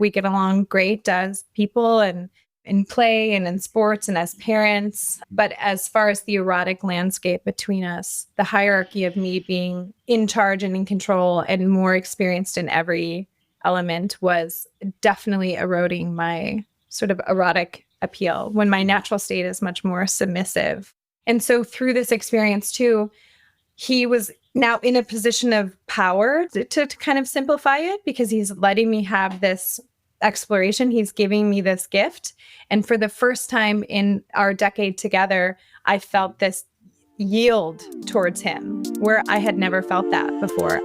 We get along great as people and in play and in sports and as parents. But as far as the erotic landscape between us, the hierarchy of me being in charge and in control and more experienced in every element was definitely eroding my sort of erotic appeal when my natural state is much more submissive. And so through this experience too, he was now in a position of power to kind of simplify it, because he's letting me have this exploration. He's giving me this gift. And for the first time in our decade together, I felt this yield towards him where I had never felt that before.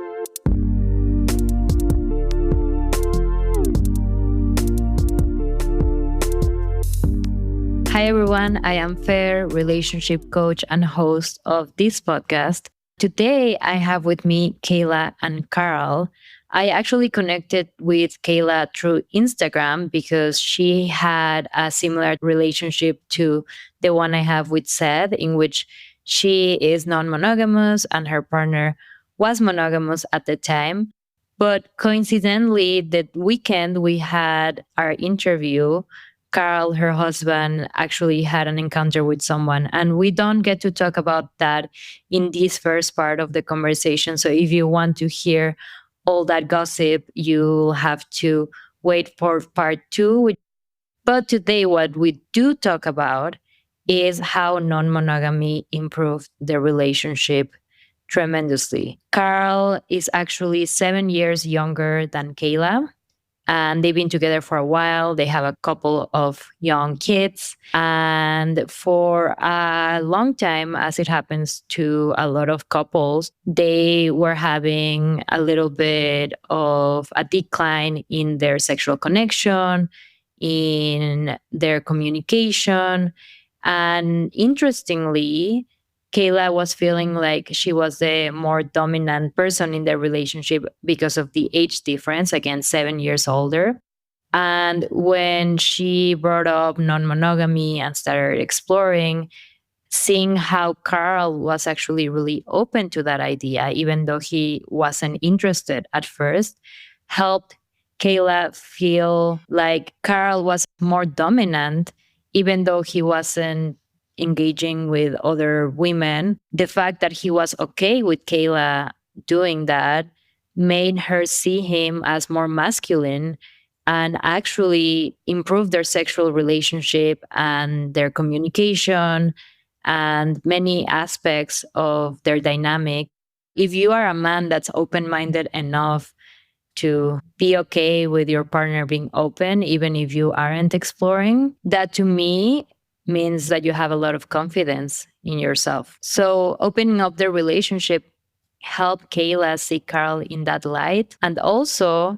Hi, everyone. I am Fer, relationship coach and host of this podcast. Today, I have with me Kayla and Carl. I actually connected with Kayla through Instagram because she had a similar relationship to the one I have with Seth, in which she is non-monogamous and her partner was monogamous at the time. But coincidentally, that weekend we had our interview, Carl, her husband, actually had an encounter with someone. And we don't get to talk about that in this first part of the conversation. So if you want to hear all that gossip, you'll have to wait for part 2. But today, what we do talk about is how non-monogamy improved the relationship tremendously. Carl is actually 7 years younger than Kayla, and they've been together for a while. They have a couple of young kids. And for a long time, as it happens to a lot of couples, they were having a little bit of a decline in their sexual connection, in their communication. And interestingly, Kayla was feeling like she was the more dominant person in their relationship because of the age difference, again, 7 years older. And when she brought up non-monogamy and started exploring, seeing how Carl was actually really open to that idea, even though he wasn't interested at first, helped Kayla feel like Carl was more dominant, even though he wasn't engaging with other women. The fact that he was okay with Kayla doing that made her see him as more masculine and actually improve their sexual relationship and their communication and many aspects of their dynamic. If you are a man that's open-minded enough to be okay with your partner being open, even if you aren't exploring, that to me means that you have a lot of confidence in yourself. So opening up the relationship helped Kayla see Carl in that light. And also,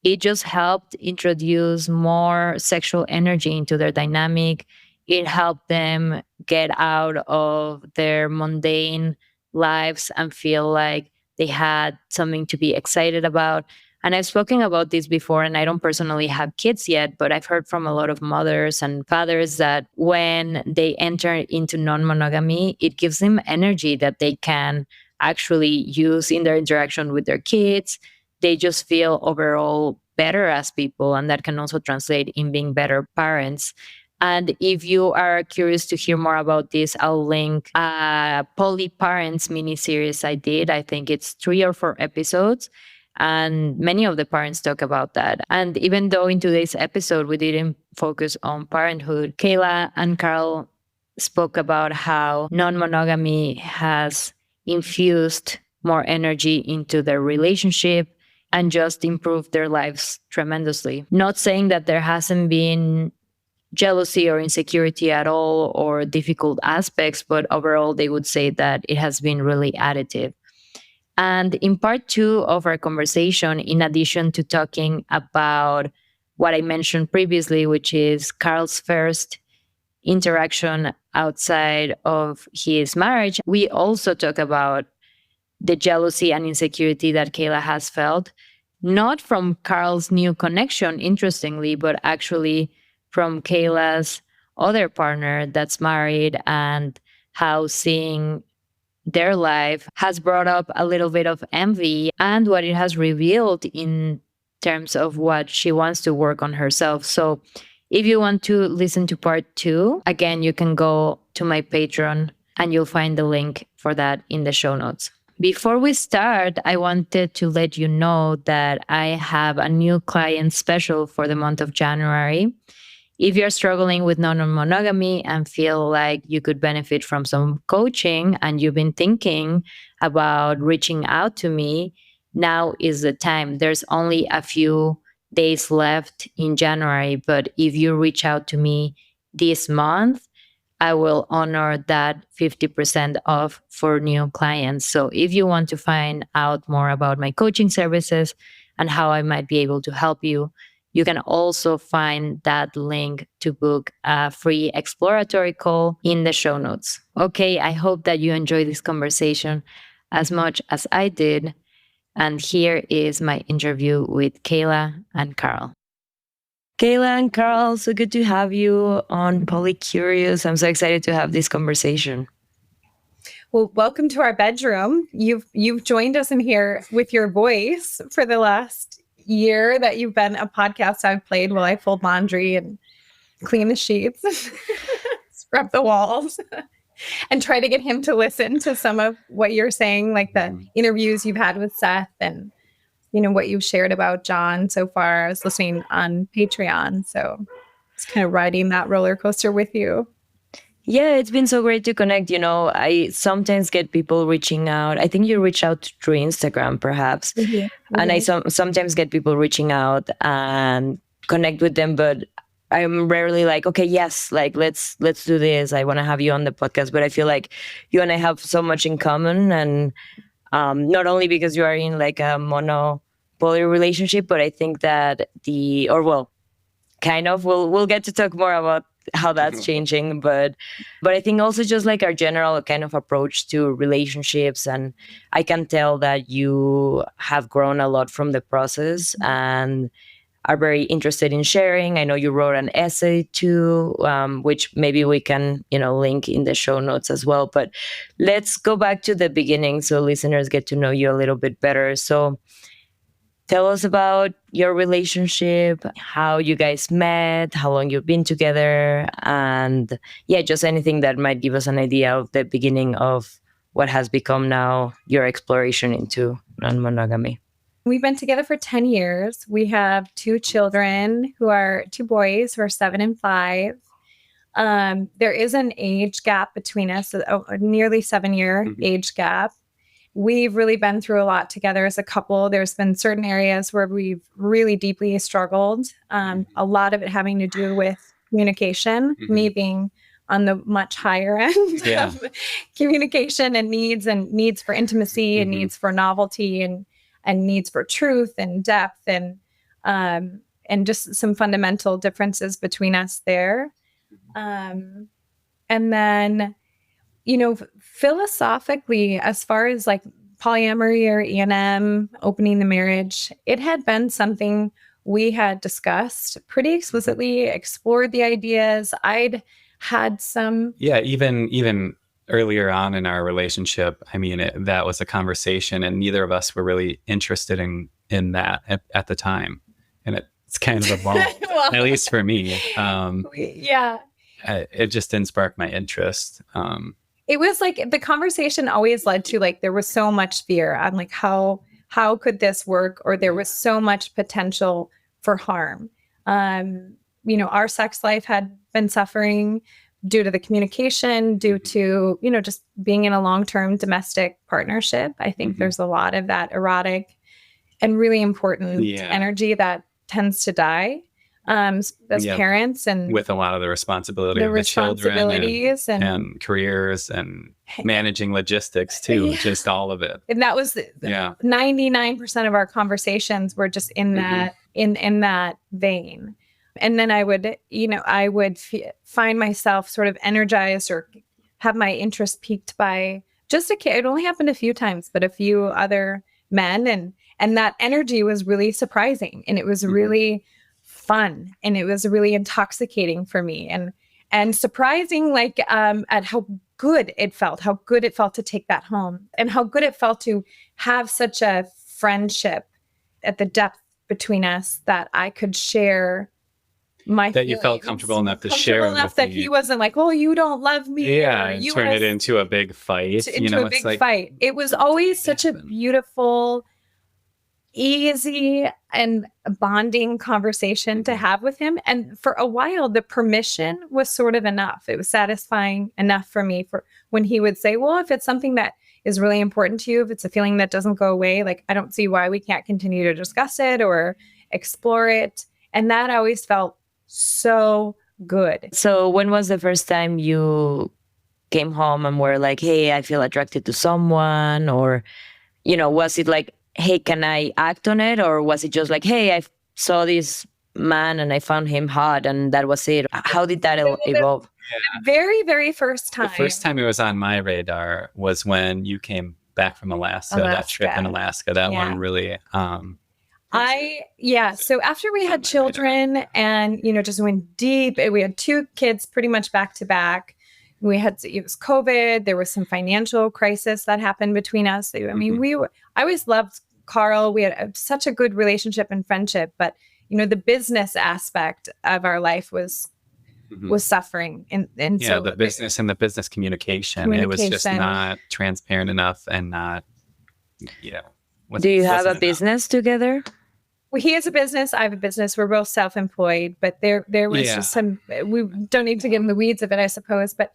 it just helped introduce more sexual energy into their dynamic. It helped them get out of their mundane lives and feel like they had something to be excited about. And I've spoken about this before, and I don't personally have kids yet, but I've heard from a lot of mothers and fathers that when they enter into non-monogamy, it gives them energy that they can actually use in their interaction with their kids. They just feel overall better as people, and that can also translate in being better parents. And if you are curious to hear more about this, I'll link a Poly Parents mini-series I did. I think it's 3 or 4 episodes. And many of the parents talk about that. And even though in today's episode we didn't focus on parenthood, Kayla and Carl spoke about how non-monogamy has infused more energy into their relationship and just improved their lives tremendously. Not saying that there hasn't been jealousy or insecurity at all or difficult aspects, but overall they would say that it has been really additive. And in part 2 of our conversation, in addition to talking about what I mentioned previously, which is Carl's first interaction outside of his marriage, we also talk about the jealousy and insecurity that Kayla has felt, not from Carl's new connection, interestingly, but actually from Kayla's other partner that's married, and how seeing their life has brought up a little bit of envy and what it has revealed in terms of what she wants to work on herself. So if you want to listen to part 2, again, you can go to my Patreon and you'll find the link for that in the show notes. Before we start, I wanted to let you know that I have a new client special for the month of January. If you're struggling with non-monogamy and feel like you could benefit from some coaching and you've been thinking about reaching out to me, now is the time. There's only a few days left in January, but if you reach out to me this month, I will honor that 50% off for new clients. So if you want to find out more about my coaching services and how I might be able to help you, you can also find that link to book a free exploratory call in the show notes. Okay, I hope that you enjoyed this conversation as much as I did. And here is my interview with Kayla and Carl. Kayla and Carl, so good to have you on Polycurious. I'm so excited to have this conversation. Well, welcome to our bedroom. You've joined us in here with your voice for the last year that you've been a podcast I've played while I fold laundry and clean the sheets, scrub the walls, and try to get him to listen to some of what you're saying, like the interviews you've had with Seth and what you've shared about John so far. I was listening on Patreon, so it's kind of riding that roller coaster with you. Yeah, it's been so great to connect. I sometimes get people reaching out. I think you reach out through Instagram, perhaps. And I sometimes get people reaching out and connect with them, but I'm rarely like, okay, yes, like let's do this. I want to have you on the podcast. But I feel like you and I have so much in common, and not only because you are in like a mono-poly relationship, but I think that we'll get to talk more about how that's changing, but I think also just like our general kind of approach to relationships, and I can tell that you have grown a lot from the process and are very interested in sharing. I know you wrote an essay too, which maybe we can link in the show notes as well, but let's go back to the beginning so listeners get to know you a little bit better. So tell us about your relationship, how you guys met, how long you've been together, and just anything that might give us an idea of the beginning of what has become now your exploration into non-monogamy. We've been together for 10 years. We have 2 children two boys who are 7 and 5. There is an age gap between us, a nearly 7-year age gap. We've really been through a lot together as a couple. There's been certain areas where we've really deeply struggled. A lot of it having to do with communication, me being on the much higher end of communication and needs for intimacy and needs for novelty and needs for truth and depth and just some fundamental differences between us there. And then philosophically, as far as like polyamory or E&M, opening the marriage, it had been something we had discussed pretty explicitly, explored the ideas. I'd had some... Yeah, even earlier on in our relationship, I mean, that was a conversation, and neither of us were really interested in that at the time. And it's kind of evolved, well, at least for me. It just didn't spark my interest. It was like the conversation always led to like there was so much fear. I'm like, how could this work? Or there was so much potential for harm. Our sex life had been suffering due to the communication, due to just being in a long-term domestic partnership. I think there's a lot of that erotic and really important energy that tends to die as parents, and with a lot of the responsibility of the children and careers and managing logistics too, just all of it. And that was 99% of our conversations were just in that in that vein. And then I would find myself sort of energized or have my interest piqued by just a kid. It only happened a few times, but a few other men, and that energy was really surprising, and it was really fun, and it was really intoxicating for me, and surprising, like at how good it felt to take that home, and how good it felt to have such a friendship at the depth between us that I could share my that you felt comfortable enough to share enough that he wasn't like, oh, you don't love me. Yeah, and turn it into a big fight. Into a big fight. It was always such a beautiful, easy and bonding conversation to have with him. And for a while, the permission was sort of enough. It was satisfying enough for me for when he would say, well, if it's something that is really important to you, if it's a feeling that doesn't go away, like, I don't see why we can't continue to discuss it or explore it. And that always felt so good. So when was the first time you came home and were like, hey, I feel attracted to someone? Or, was it like, hey, can I act on it? Or was it just like, hey, I saw this man and I found him hot and that was it? How did that evolve? Yeah. The very, very first time. The first time it was on my radar was when you came back from Alaska. That trip in Alaska. That one really... So after we had children and, just went deep, we had 2 kids pretty much back to back. It was COVID. There was some financial crisis that happened between us. I mean, I always loved Carl. We had such a good relationship and friendship, but, the business aspect of our life was suffering. And so the business and the business communication, it was just not transparent enough and not, Do you have a business together? Well, he has a business. I have a business. We're both self-employed, but there was just some, we don't need to get in the weeds of it, I suppose, but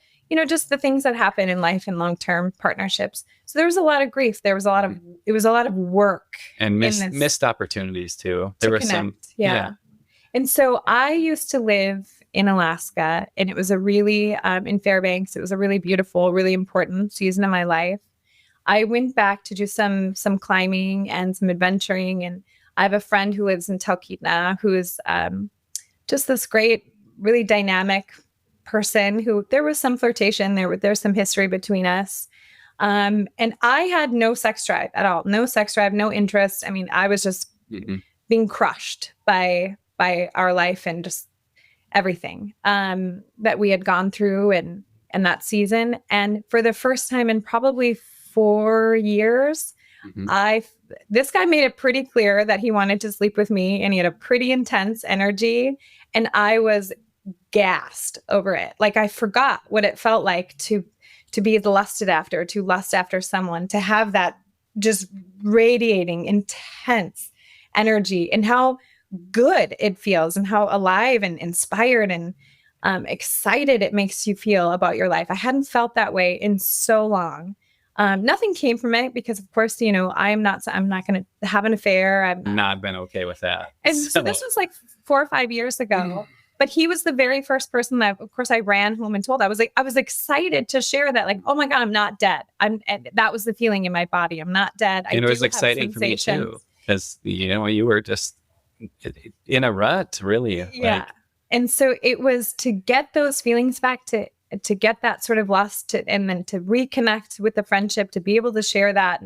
just the things that happen in life and long-term partnerships. So there was a lot of grief. It was a lot of work. And missed opportunities too. There were some. Yeah. And so I used to live in Alaska, and it was a really, in Fairbanks, it was a really beautiful, really important season of my life. I went back to do some climbing and some adventuring, and I have a friend who lives in Talkeetna who is just this great, really dynamic person who there was some flirtation. There's some history between us. And I had no sex drive at all. No sex drive, no interest. I mean, I was just being crushed by our life and just everything that we had gone through and that season. And for the first time in probably 4 years, this guy made it pretty clear that he wanted to sleep with me, and he had a pretty intense energy, and I was gassed over it. Like, I forgot what it felt like to be lusted after, to lust after someone, to have that just radiating intense energy, and how good it feels and how alive and inspired and excited it makes you feel about your life. I hadn't felt that way in so long. Nothing came from it because, of course, I'm not going to have an affair. I've not been okay with that. And so this was like 4 or 5 years ago. But he was the very first person that, of course, I ran home and told. I was excited to share that, like, oh my God, I'm not dead. And that was the feeling in my body. I'm not dead. And it was exciting for me too, because you were just in a rut, really. Yeah. And so it was to get those feelings back, to get that sort of lust, and then to reconnect with the friendship, to be able to share that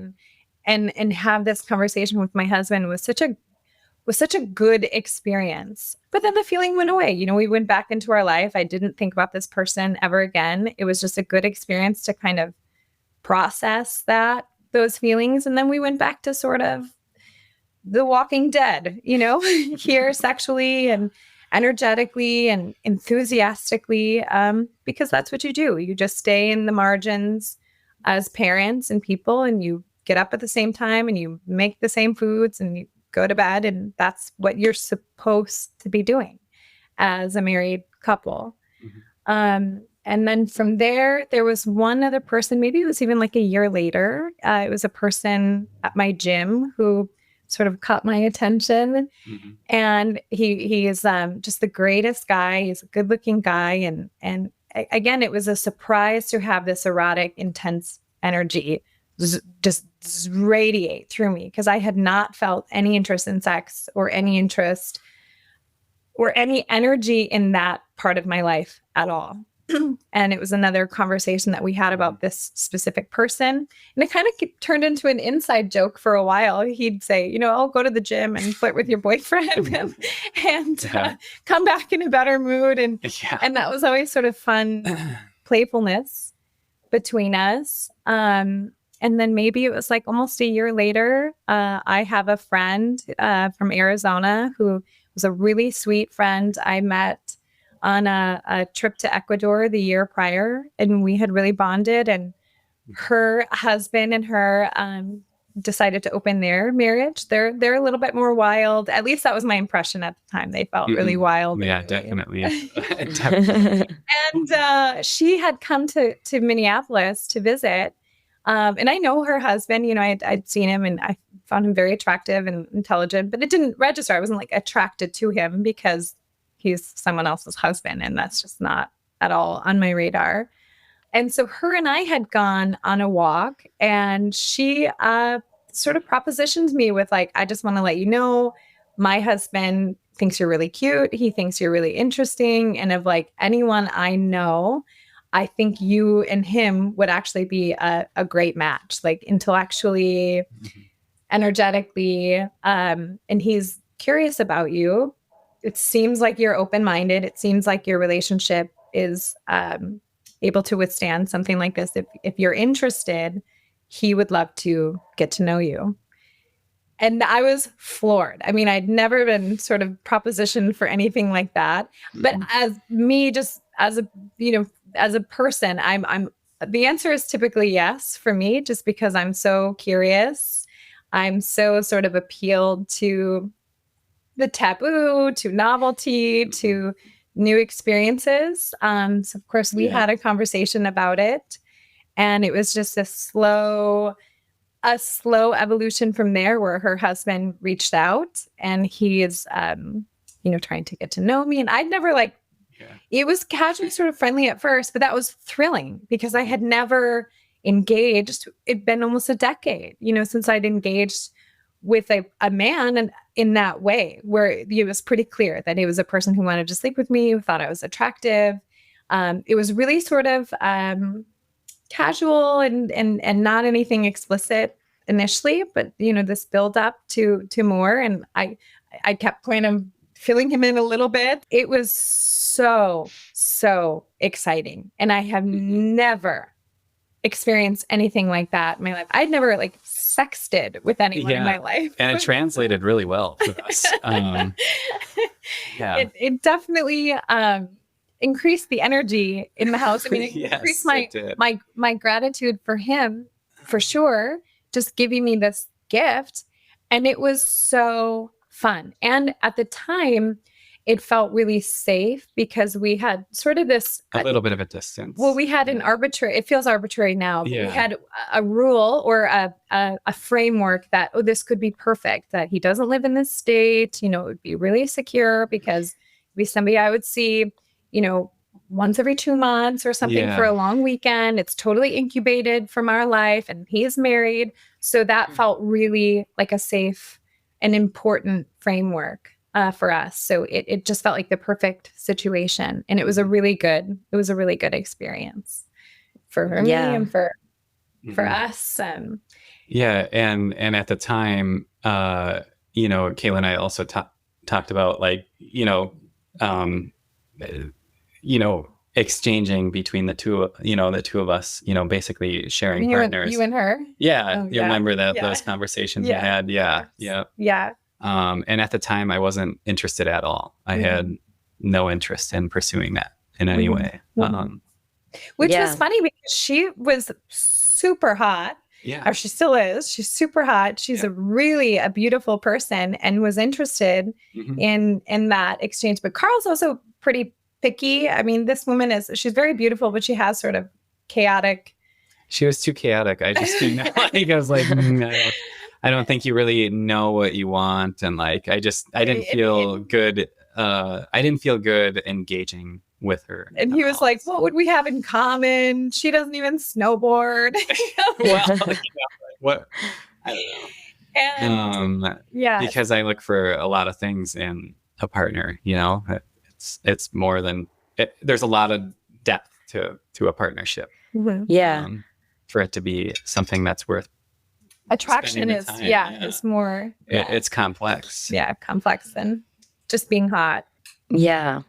and have this conversation with my husband was such a good experience. But then the feeling went away. We went back into our life. I didn't think about this person ever again. It was just a good experience to kind of process those feelings. And then we went back to sort of the Walking Dead, here sexually and energetically and enthusiastically, because that's what you do. You just stay in the margins as parents and people, and you get up at the same time and you make the same foods and you go to bed, and that's what you're supposed to be doing as a married couple. And then from there was one other person, maybe it was even like a year later. It was a person at my gym who sort of caught my attention. And he is just the greatest guy. He's a good looking guy. And again, it was a surprise to have this erotic, intense energy just radiate through me, because I had not felt any interest in sex or any interest or any energy in that part of my life at all. And it was another conversation that we had about this specific person. And it kind of turned into an inside joke for a while. He'd say, I'll go to the gym and flirt with your boyfriend and come back in a better mood. And that was always sort of fun playfulness between us. And And then maybe it was like almost a year later, I have a friend from Arizona who was a really sweet friend I met on a trip to Ecuador the year prior. And we had really bonded. And her husband and her decided to open their marriage. They're a little bit more wild. At least that was my impression at the time. They felt really wild. Yeah, definitely. Definitely. And she had come to Minneapolis to visit. And I know her husband, you know, I'd seen him and I found him very attractive and intelligent, but it didn't register. I wasn't like attracted to him because he's someone else's husband. And that's just not at all on my radar. And so her and I had gone on a walk, and she sort of propositioned me with like, I just want to let you know, my husband thinks you're really cute. He thinks you're really interesting. And of like anyone I know, I think you and him would actually be a great match, like intellectually, energetically. And he's curious about you. It seems like you're open-minded. It seems like your relationship is able to withstand something like this. If you're interested, he would love to get to know you. And I was floored. I mean, I'd never been sort of propositioned for anything like that. But as me, just as a, you know, as a person, I'm the answer is typically yes for me, just because I'm so curious. I'm so sort of appealed to the taboo, to novelty, to new experiences. So of course we had a conversation about it, and it was just a slow evolution from there, where her husband reached out and he is, you know, trying to get to know me. And I'd never like, it was casually sort of friendly at first, but that was thrilling because I had never engaged. It'd been almost a decade, you know, since I'd engaged with a man and in that way, where it was pretty clear that he was a person who wanted to sleep with me, who thought I was attractive. It was really sort of casual and not anything explicit initially, but you know, this build up to more. And I kept kind of filling him in a little bit. It was so exciting. And I have never experienced anything like that in my life. I'd never like sexted with anyone in my life. And it translated really well for us. It definitely increased the energy in the house. I mean, it increased my gratitude for him, for sure, just giving me this gift. And it was so fun. And at the time, it felt really safe because we had sort of this a little bit of a distance. Well, we had an arbitrary, it feels arbitrary now, but we had a rule or a framework that, oh, this could be perfect, that he doesn't live in this state, you know, it would be really secure because it'd be somebody I would see, you know, once every 2 months or something for a long weekend. It's totally incubated from our life, and he is married. So that felt really like a safe and important framework for us. So it just felt like the perfect situation. And it was a really good experience for me and for us. And at the time, you know, Kayla and I also talked about like, you know, exchanging between the two of us, you know, basically sharing partners. You and her? Yeah. You remember that those conversations we had? Yeah. And at the time I wasn't interested at all. I had no interest in pursuing that in any way. Which was funny because she was super hot. Yeah. Or she still is. She's super hot. She's a beautiful person and was interested in that exchange. But Carl's also pretty picky. I mean, this woman she's very beautiful, but she has sort of chaotic. She was too chaotic. I just didn't know. I was like, I don't think you really know what you want. And like, I didn't feel good. I didn't feel good engaging with her. And he was like, what would we have in common? She doesn't even snowboard. Well, what? I don't know. And, because I look for a lot of things in a partner, you know, it's more than, there's a lot of depth to a partnership. For it to be something that's worth attraction is it's more it's complex complex than just being hot. And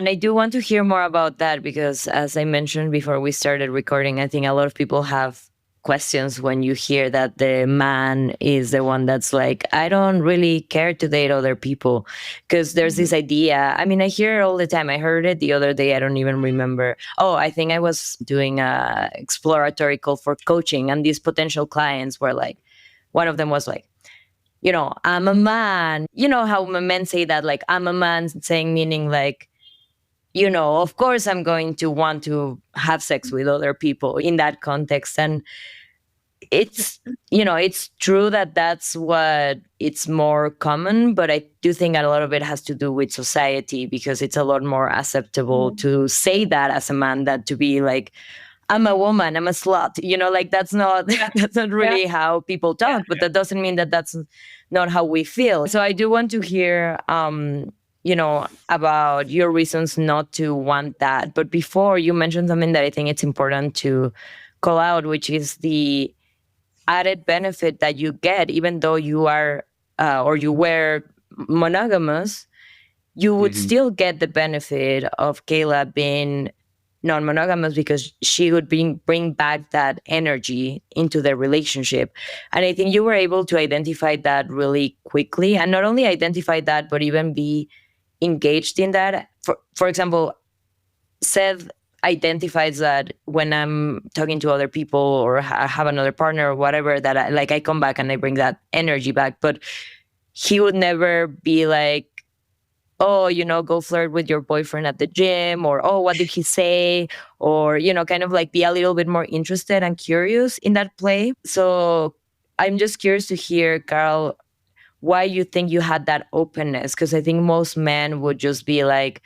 I do want to hear more about that because, as I mentioned before we started recording, I think a lot of people have questions when you hear that the man is the one that's like, I don't really care to date other people. Because there's this idea. I mean, I hear it all the time. I heard it the other day. I don't even remember. Oh, I think I was doing a exploratory call for coaching, and these potential clients were like, one of them was like, I'm a man. You know how men say that, like, I'm a man, saying meaning like, of course I'm going to want to have sex with other people in that context. And it's true that that's what it's more common, but I do think a lot of it has to do with society, because it's a lot more acceptable to say that as a man than to be like, I'm a woman, I'm a slut, like that's not that's not really how people talk, but that doesn't mean that that's not how we feel. So I do want to hear about your reasons not to want that. But before, you mentioned something that I think it's important to call out, which is the added benefit that you get, even though you are or you were monogamous, you would still get the benefit of Kayla being non-monogamous, because she would bring back that energy into the relationship. And I think you were able to identify that really quickly, and not only identify that, but even be engaged in that. For example, Seth identifies that when I'm talking to other people or have another partner or whatever, that I come back and I bring that energy back. But he would never be like, oh, go flirt with your boyfriend at the gym, or, oh, what did he say? Or, kind of like be a little bit more interested and curious in that play. So I'm just curious to hear, Carl, why you think you had that openness. Because I think most men would just be like,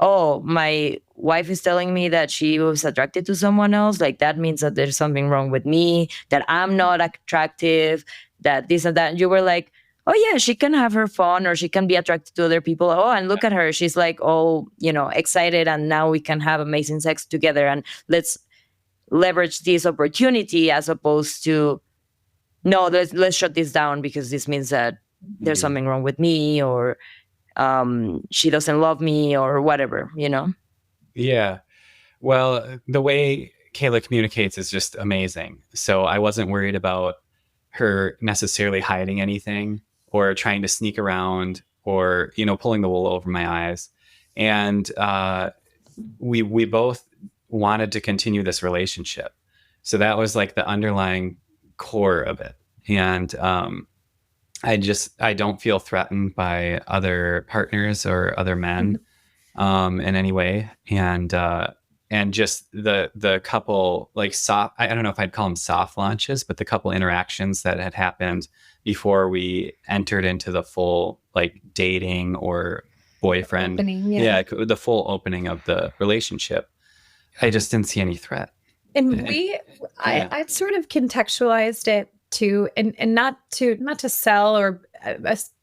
oh, my wife is telling me that she was attracted to someone else. Like, that means that there's something wrong with me, that I'm not attractive, that this and that. And you were like, oh yeah, she can have her fun, or she can be attracted to other people. Oh, and look at her. She's like all, excited. And now we can have amazing sex together. And let's leverage this opportunity, as opposed to, no, let's shut this down, because this means that there's something wrong with me, or she doesn't love me, or whatever, Yeah. Well, the way Kayla communicates is just amazing. So I wasn't worried about her necessarily hiding anything or trying to sneak around or, pulling the wool over my eyes. And we both wanted to continue this relationship. So that was like the underlying core of it. And I don't feel threatened by other partners or other men in any way. And just the couple, like, soft, I don't know if I'd call them soft launches, but the couple interactions that had happened before we entered into the full, like, dating or boyfriend, the full opening of the relationship, I just didn't see any threat. And I sort of contextualized it to, and not to sell, or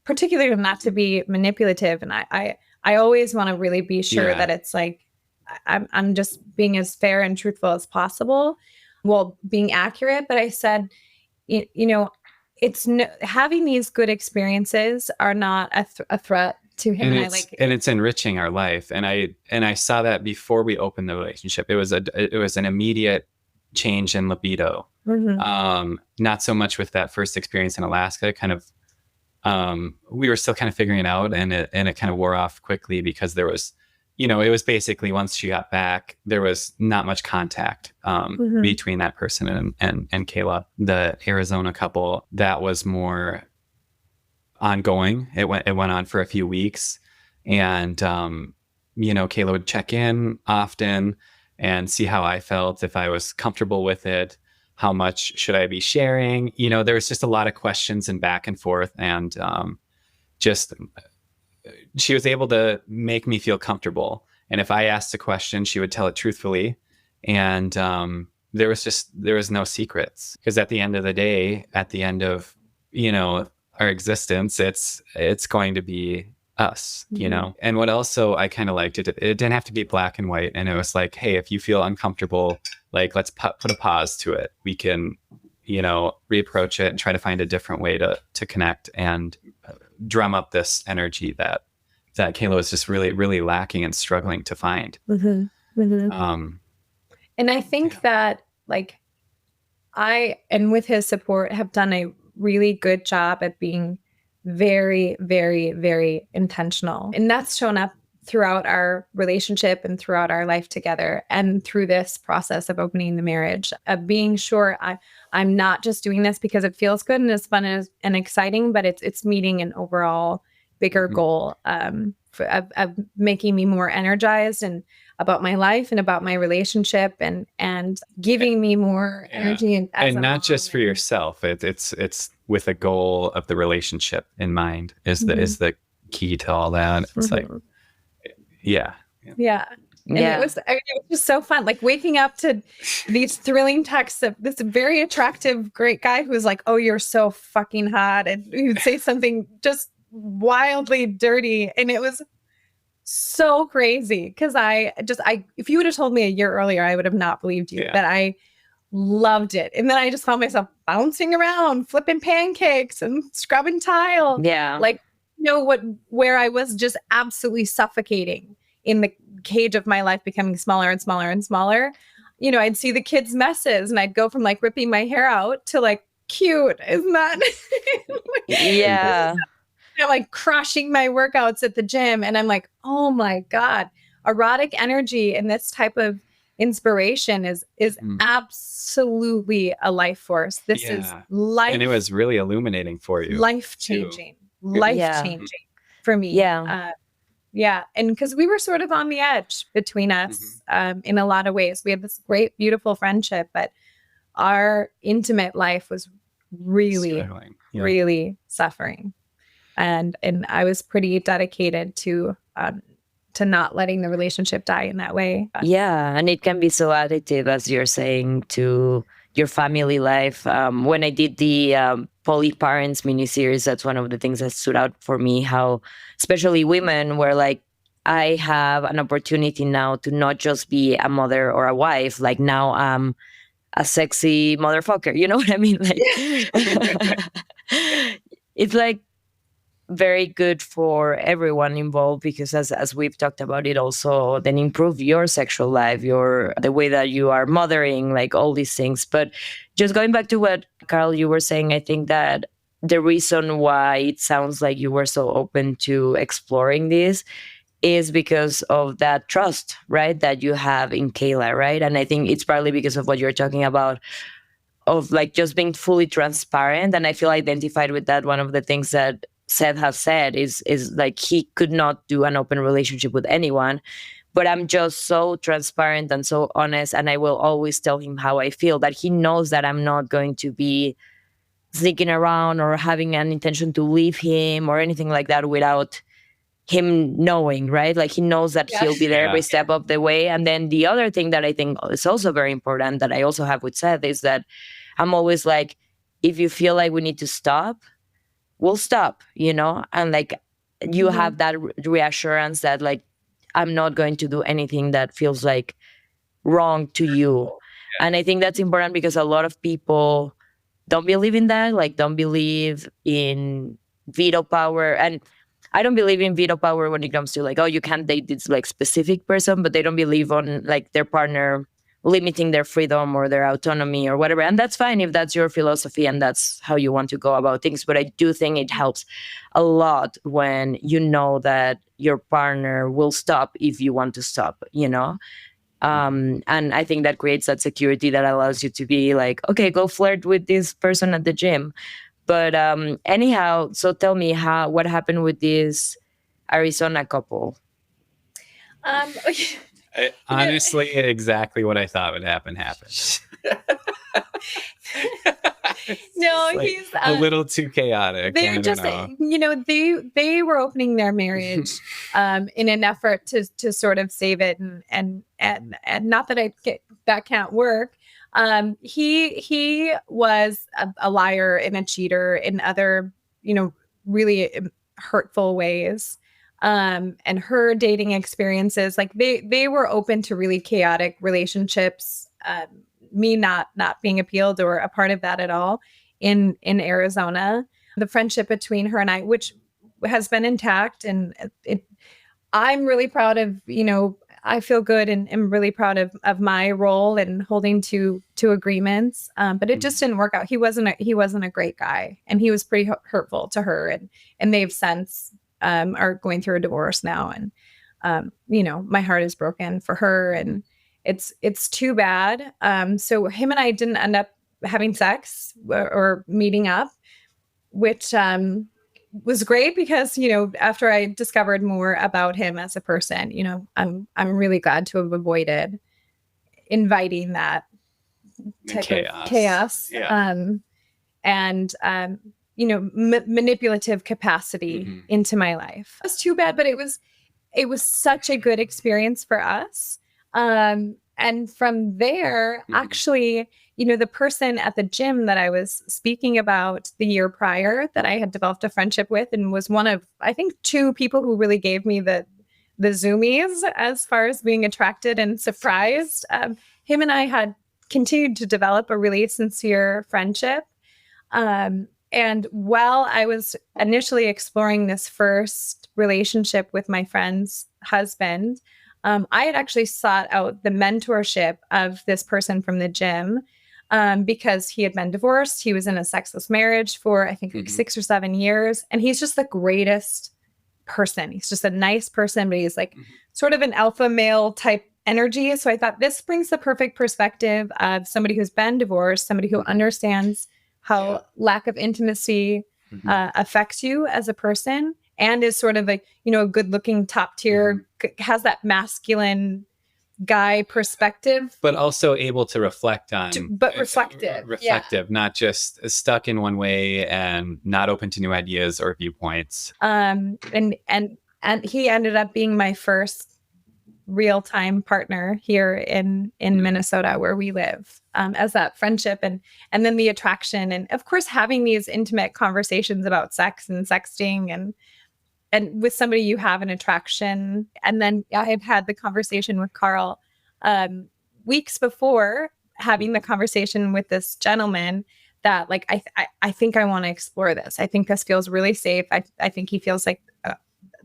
particularly not to be manipulative. And I always want to really be sure that it's like, I'm just being as fair and truthful as possible, while being accurate. But I said, it's having these good experiences are not a threat to him. And it's enriching our life. And I saw that before we opened the relationship. It was an immediate change in libido. Not so much with that first experience in Alaska. Kind of, we were still kind of figuring it out, and it kind of wore off quickly, because there was, it was basically, once she got back, there was not much contact between that person and Kayla. The Arizona couple, that was more ongoing. It went on for a few weeks, and Kayla would check in often and see how I felt, if I was comfortable with it, how much should I be sharing. There was just a lot of questions and back and forth, and just she was able to make me feel comfortable. And if I asked a question, she would tell it truthfully. And there was no secrets, because at the end of the day, at the end of, our existence, it's going to be us, And what also I kind of liked, it didn't have to be black and white. And it was like, hey, if you feel uncomfortable, like, let's put a pause to it. We can, reapproach it and try to find a different way to connect and drum up this energy that Kayla was just really, really lacking and struggling to find. And I think that, like, and with his support, have done a really good job at being very, very, very intentional. And that's shown up throughout our relationship and throughout our life together, and through this process of opening the marriage, of being sure I'm not just doing this because it feels good and is fun and exciting, but it's meeting an overall bigger goal of making me more energized and about my life and about my relationship, and giving me more energy and not just for yourself. It's with a goal of the relationship in mind is the key to all that. It's like, yeah. And it was just so fun, like waking up to these thrilling texts of this very attractive, great guy who was like, "Oh, you're so fucking hot," and he would say something just wildly dirty, and it was so crazy because if you would have told me a year earlier, I would have not believed you. But I loved it, and then I just found myself bouncing around, flipping pancakes and scrubbing tile. Like, where I was just absolutely suffocating in the cage of my life, becoming smaller and smaller and smaller. I'd see the kids' messes, and I'd go from like ripping my hair out to like, cute, isn't that? Like crushing my workouts at the gym. And I'm like, oh my God, erotic energy and this type of inspiration is absolutely a life force. This is life. And it was really illuminating for you. Life-changing for me. And because we were sort of on the edge between us in a lot of ways. We had this great, beautiful friendship, but our intimate life was really, really suffering. And I was pretty dedicated to not letting the relationship die in that way. Yeah, and it can be so additive, as you're saying, to your family life. When I did the Poly Parents miniseries, that's one of the things that stood out for me, how especially women were like, I have an opportunity now to not just be a mother or a wife, like now I'm a sexy motherfucker. You know what I mean? Like, it's like very good for everyone involved, because as we've talked about, it also then improve your sexual life, the way that you are mothering, like all these things. But just going back to what, Carl, you were saying, I think that the reason why it sounds like you were so open to exploring this is because of that trust, right, that you have in Kayla, right? And I think it's partly because of what you're talking about, of like just being fully transparent. And I feel identified with that. One of the things that Seth has said is like he could not do an open relationship with anyone, but I'm just so transparent and so honest, and I will always tell him how I feel, that he knows that I'm not going to be sneaking around or having an intention to leave him or anything like that without him knowing, right? Like he knows that he'll be there every step of the way. And then the other thing that I think is also very important that I also have with Seth is that I'm always like, if you feel like we need to stop, we'll stop, and like you have that reassurance that like I'm not going to do anything that feels like wrong to you. And I think that's important because a lot of people don't believe in that, like don't believe in veto power. And I don't believe in veto power when it comes to like, oh, you can't date this like specific person, but they don't believe on like their partner limiting their freedom or their autonomy or whatever. And that's fine if that's your philosophy and that's how you want to go about things. But I do think it helps a lot when you know that your partner will stop if you want to stop, And I think that creates that security that allows you to be like, okay, go flirt with this person at the gym. But anyhow, so tell me what happened with this Arizona couple? Honestly, exactly what I thought would happen happened. No, like he's a little too chaotic. They're just, they were opening their marriage in an effort to sort of save it, and not that that can't work. He was a liar and a cheater in other, really hurtful ways. And her dating experiences, like they were open to really chaotic relationships. Me not being appealed or a part of that at all in Arizona. The friendship between her and I, which has been intact, and I'm really proud of, I feel good and am really proud of my role and holding to agreements. But it just didn't work out. He wasn't a great guy, and he was pretty hurtful to her, and they've since are going through a divorce now. And my heart is broken for her, and it's too bad. So him and I didn't end up having sex or meeting up, which was great because, after I discovered more about him as a person, I'm really glad to have avoided inviting that type of chaos. Yeah. And manipulative capacity into my life. It was too bad, but it was such a good experience for us. And from there, actually, the person at the gym that I was speaking about the year prior that I had developed a friendship with, and was one of, I think, 2 people who really gave me the zoomies as far as being attracted and surprised. Him and I had continued to develop a really sincere friendship. And while I was initially exploring this first relationship with my friend's husband, I had actually sought out the mentorship of this person from the gym because he had been divorced. He was in a sexless marriage for, I think, like 6 or 7 years. And he's just the greatest person. He's just a nice person, but he's like sort of an alpha male type energy. So I thought this brings the perfect perspective of somebody who's been divorced, somebody who understands how lack of intimacy affects you as a person, and is sort of like, a good looking top tier, has that masculine guy perspective. But also able to reflect on. But reflective. Reflective, not just stuck in one way and not open to new ideas or viewpoints. And he ended up being my first real-time partner here in Minnesota, where we live, as that friendship and then the attraction, and of course having these intimate conversations about sex and sexting and with somebody you have an attraction. And then I had had the conversation with Carl weeks before having the conversation with this gentleman that, like, I think I want to explore this. I think this feels really safe. I think he feels like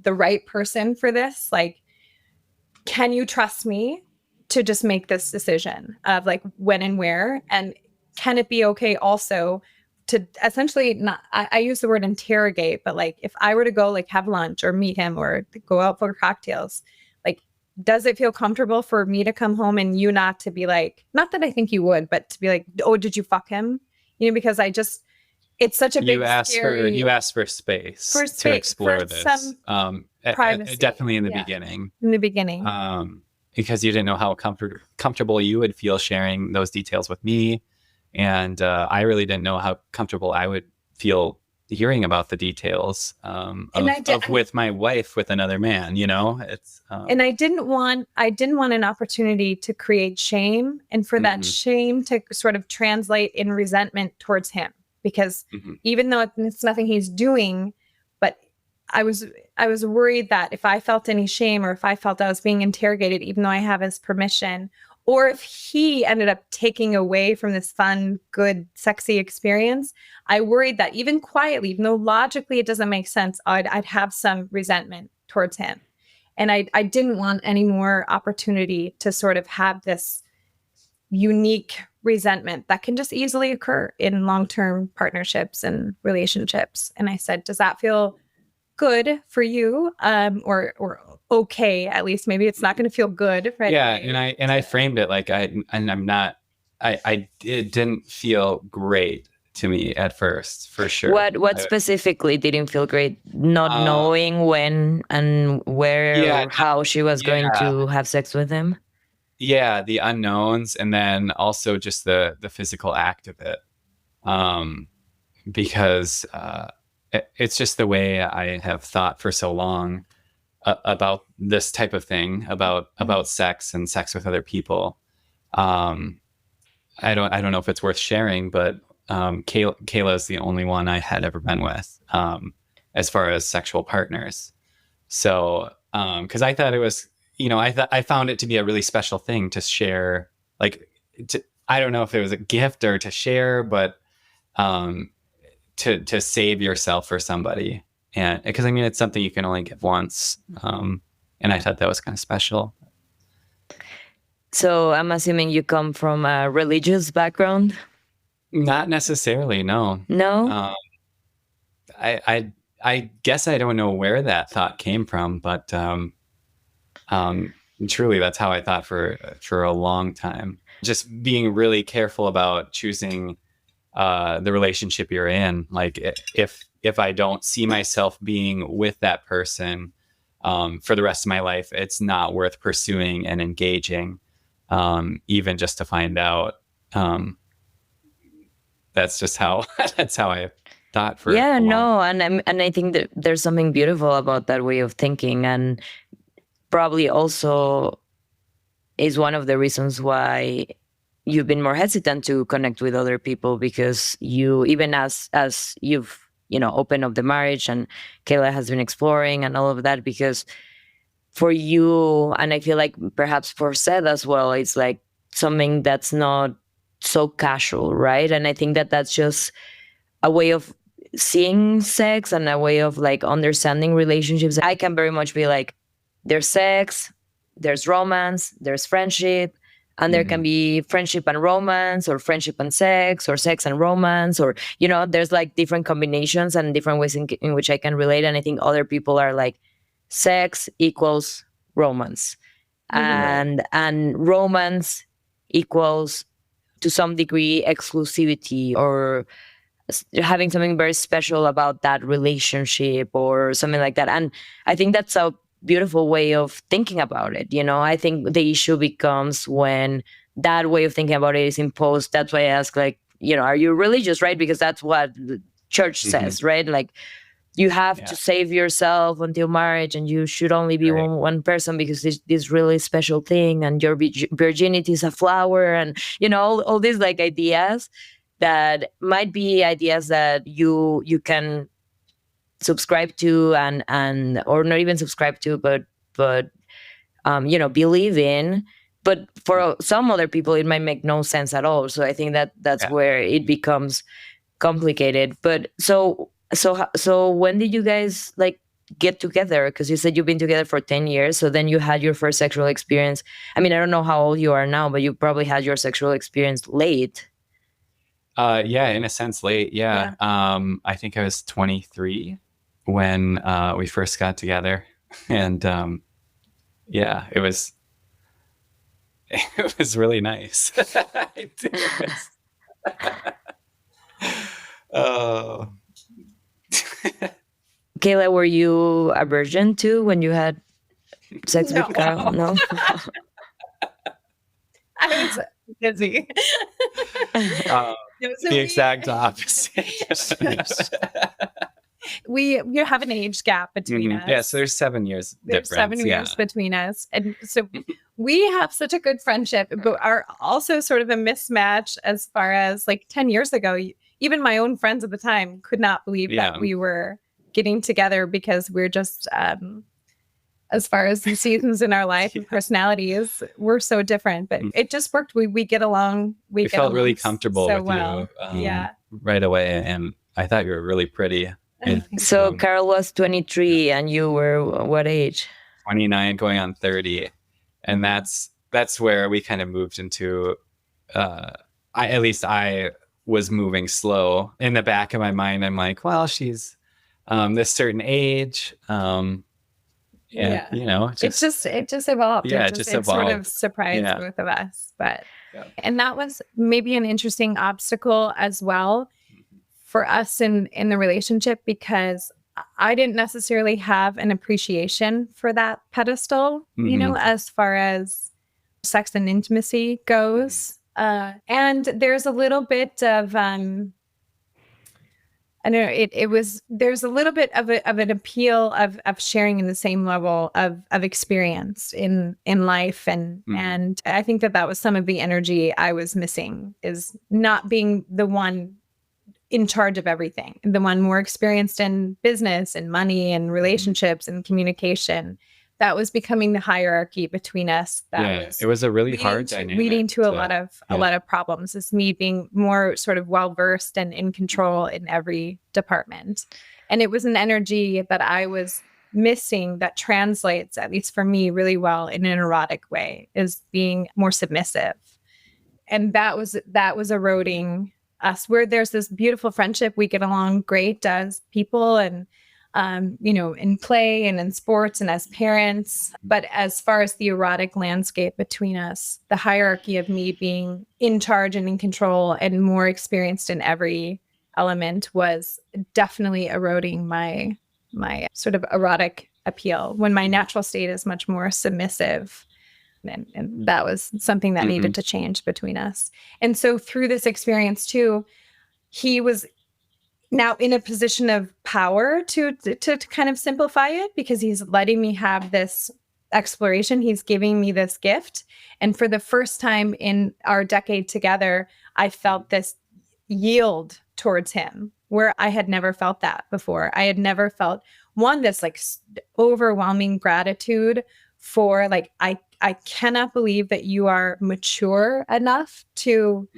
the right person for this. Like, can you trust me to just make this decision of like when and where? And can it be okay also to essentially not, I use the word interrogate, but like if I were to go like have lunch or meet him or go out for cocktails, like, does it feel comfortable for me to come home and you not to be like, not that I think you would, but to be like, oh, did you fuck him? Because it's such a big scary... You asked for space to explore this. Privacy. Definitely in the beginning. In the beginning. Because you didn't know how comfortable you would feel sharing those details with me. And I really didn't know how comfortable I would feel hearing about the details with my wife with another man, it's and I didn't want an opportunity to create shame, and for that shame to sort of translate in resentment towards him, because even though it's nothing he's doing, but I was worried that if I felt any shame, or if I felt I was being interrogated, even though I have his permission, or if he ended up taking away from this fun, good, sexy experience, I worried that even quietly, even though logically it doesn't make sense, I'd have some resentment towards him. And I didn't want any more opportunity to sort of have this unique resentment that can just easily occur in long-term partnerships and relationships. And I said, does that feel good for you, or okay? At least maybe it's not going to feel good, right? Yeah, and I framed it like it didn't feel great to me at first, for sure. What specifically didn't feel great? Not knowing when and where or how she was going to have sex with him. Yeah, the unknowns, and then also just the physical act of it, because it's just the way I have thought for so long about this type of thing, about sex and sex with other people. I don't know if it's worth sharing, but Kayla is the only one I had ever been with, as far as sexual partners. So, because I thought it was, I found it to be a really special thing to share. Like, I don't know if it was a gift or to share, but to save yourself for somebody. And because it's something you can only give once. And I thought that was kind of special. So I'm assuming you come from a religious background? Not necessarily, no. No? I guess I don't know where that thought came from, but um, truly, that's how I thought for a long time. Just being really careful about choosing the relationship you're in. Like if I don't see myself being with that person for the rest of my life, it's not worth pursuing and engaging, even just to find out. That's just how that's how I thought for Yeah, a long. no, and I think that there's something beautiful about that way of thinking, and probably also is one of the reasons why you've been more hesitant to connect with other people, because you, even as you've opened up the marriage, and Kayla has been exploring and all of that, because for you, and I feel like perhaps for Seth as well, it's like something that's not so casual, right? And I think that that's just a way of seeing sex and a way of like understanding relationships. I can very much be like, there's sex, there's romance, there's friendship, and there can be friendship and romance, or friendship and sex, or sex and romance, or there's like different combinations and different ways in which I can relate. And I think other people are like, sex equals romance, and romance equals to some degree exclusivity, or having something very special about that relationship or something like that. And I think that's a beautiful way of thinking about it. I think the issue becomes when that way of thinking about it is imposed. That's why I ask, like, are you religious, right? Because that's what the church says, right? Like, you have to save yourself until marriage, and you should only be one person, because this really special thing, and your virginity is a flower, and all these like ideas that might be ideas that you can subscribe to, and or not even subscribe to, but believe in. But for some other people, it might make no sense at all. So I think that that's where it becomes complicated. But so when did you guys like get together? Because you said you've been together for 10 years. So then you had your first sexual experience. I mean, I don't know how old you are now, but you probably had your sexual experience late. Yeah, in a sense, late. Yeah. I think I was 23 when we first got together, and yeah, it was really nice. Oh. Kayla, were you a virgin too when you had sex with Carl? No. I was busy. The exact opposite. We have an age gap between us. Yeah, so there's 7 years difference. There's 7 years between us. And so we have such a good friendship, but are also sort of a mismatch as far as like 10 years ago. Even my own friends at the time could not believe that we were getting together, because we're just, as far as the seasons in our life and personalities, we're so different. But it just worked. We get along. We felt really comfortable with you right away. And I thought you were really pretty. So Carl was 23 and you were what age? 29 going on 30. And that's where we kind of moved into, I was moving slow. In the back of my mind, I'm like, well, she's this certain age. And it just evolved. Yeah, it just evolved. Sort of surprised both of us. But and that was maybe an interesting obstacle as well for us in the relationship, because I didn't necessarily have an appreciation for that pedestal, as far as sex and intimacy goes. And there's a little bit of, I don't know, there's a little bit of an appeal of sharing in the same level of experience in life. And I think that was some of the energy I was missing, is not being the one in charge of everything, the one more experienced in business and money and relationships and communication. That was becoming the hierarchy between us. It was a really hard dynamic, leading to a lot of problems. Is me being more sort of well versed and in control in every department, and it was an energy that I was missing that translates, at least for me, really well in an erotic way is being more submissive. And that was eroding us. Where there's this beautiful friendship, we get along great as people and in play and in sports and as parents. But as far as the erotic landscape between us, the hierarchy of me being in charge and in control and more experienced in every element was definitely eroding my sort of erotic appeal when my natural state is much more submissive. And that was something that needed to change between us. And so through this experience too, he was now in a position of power to kind of simplify it, because he's letting me have this exploration. He's giving me this gift. And for the first time in our decade together, I felt this yield towards him where I had never felt that before. I had never felt this like overwhelming gratitude for like, I cannot believe that you are mature enough to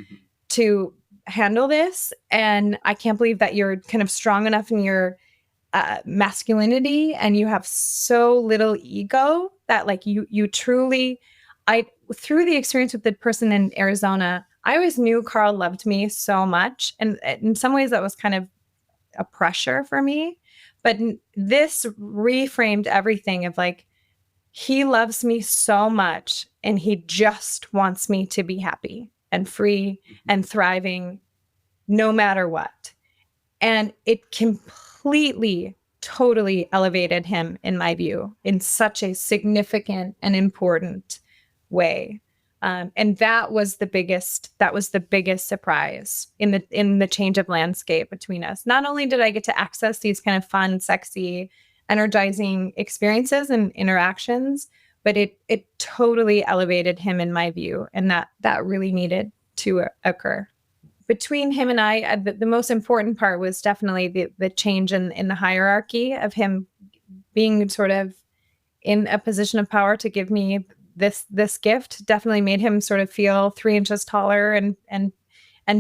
handle this. And I can't believe that you're kind of strong enough in your masculinity and you have so little ego that like you truly, through the experience with the person in Arizona, I always knew Carl loved me so much. And in some ways that was kind of a pressure for me. But this reframed everything of like, he loves me so much and he just wants me to be happy and free and thriving no matter what. And it completely, totally elevated him in my view in such a significant and important way. And that was the biggest surprise in the change of landscape between us. Not only did I get to access these kind of fun, sexy, energizing experiences and interactions, but it totally elevated him in my view. And that really needed to occur. Between him and I, the most important part was definitely the change in the hierarchy of him being sort of in a position of power to give me this gift. Definitely made him sort of feel 3 inches taller and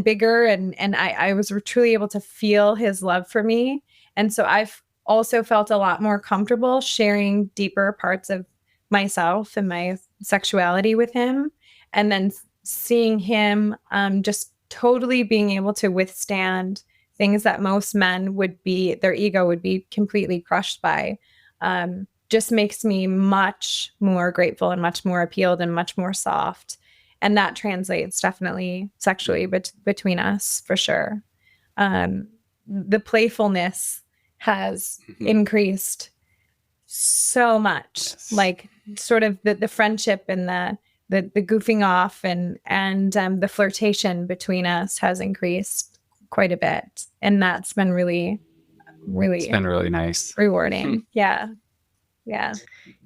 bigger. And I was truly able to feel his love for me. And so I've also felt a lot more comfortable sharing deeper parts of myself and my sexuality with him. And then seeing him just totally being able to withstand things that most men their ego would be completely crushed by, just makes me much more grateful and much more appealed and much more soft. And that translates definitely sexually between us for sure. The playfulness has increased so much. Yes. Like sort of the friendship and the goofing off and the flirtation between us has increased quite a bit. And that's been really, really, it's been really nice. Rewarding. Yeah. Yeah.